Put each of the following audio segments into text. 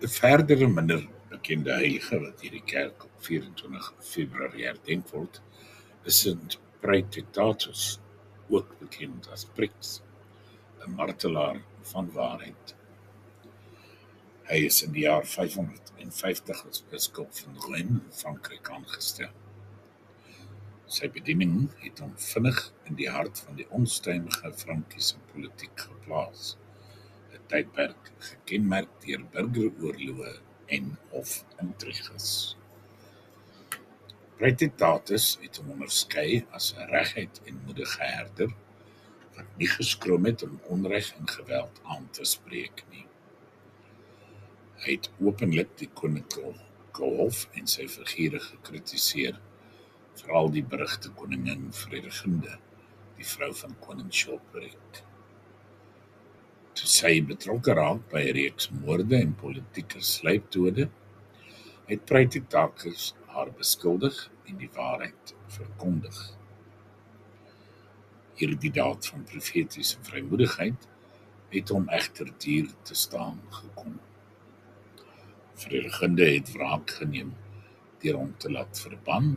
'n verdere minder bekende heilige wat hierdie kerk op 24 Februarie herdenk word, is Sint Praetitatus, ook bekend as Prix, 'n martelaar van waarheid. Hy is in die jaar 550 as biskop van Rouen, Frankryk aangestel. Sy bediening het hom vinnig in die hart van die onstuimige Frankiese politiek geplaas, 'n tydperk gekenmerk deur burgeroorloë en hofintriges. Praetitatus het hom onderskei as 'n reguit en moedige herder wat nie geskroom het om onreg en geweld aan te spreek nie. Hy het openlik die koninklike hof en sy figure gekritiseer, veral die berugte koningin Fredeginde, die vrou van koning Chilperic. Toe sy betrokke raak by 'n reeks moorde en politieke sluipdode, het Praetitatus haar beskuldig en die waarheid verkondig. Hierdie daad van profetiese vrymoedigheid het hom egter duur te staan gekom. Fredeginde het wraak geneem deur hom te laat verban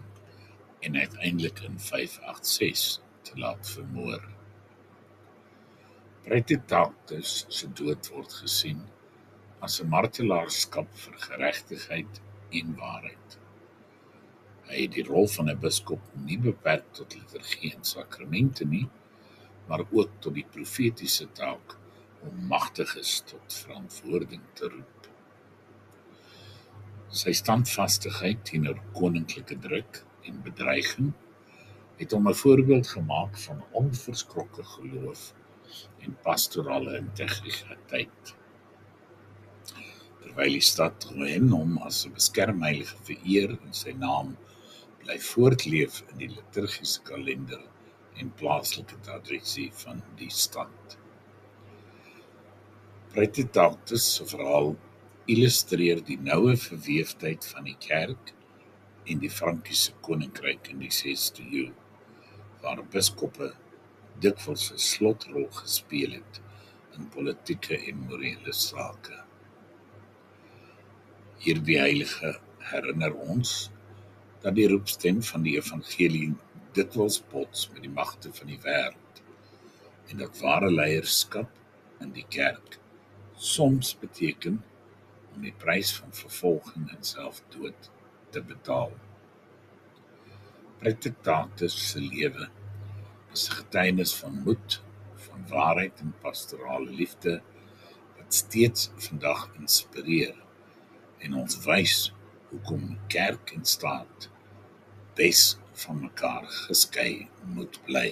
en uiteindelik in 586 te laat vermoor. Praetitatus se dood word gesien as 'n martelaarskap vir geregtigheid en waarheid. Hy het die rol van 'n biskop nie beperk tot liturgie en sakramente nie, maar ook tot die profetiese taak om magtiges tot verantwoording te roep. Sy standvastigheid teenoor koninklike druk en bedreiging het hom 'n voorbeeld gemaak van onverskrokke geloof en pastorale integriteit. Terwyl die stad Rouen hom as 'n beskermheilige vereer en sy naam bly voortleef in die liturgiese kalender en plaaslike tradisie van die stad. Praetitatus se verhaal illustreer die noue verweefdheid van die kerk en die Frankiese koninkryk in die 6de eeu, waar biskoppe dikwels 'n slotrol gespeel het in politieke en morele sake. Hierdie heilige herinner ons dat die roepstem van die evangelie dikwels bots met die magte van die wêreld en dat ware leierskap in die kerk soms beteken om die prys van vervolging en selfdood te betaal. Praetitatus se lewe is 'n getuienis van moed, van waarheid en pastorale liefde wat steeds vandag inspireer en ons wys hoekom kerk en staat bes van mekaar geskei moet bly.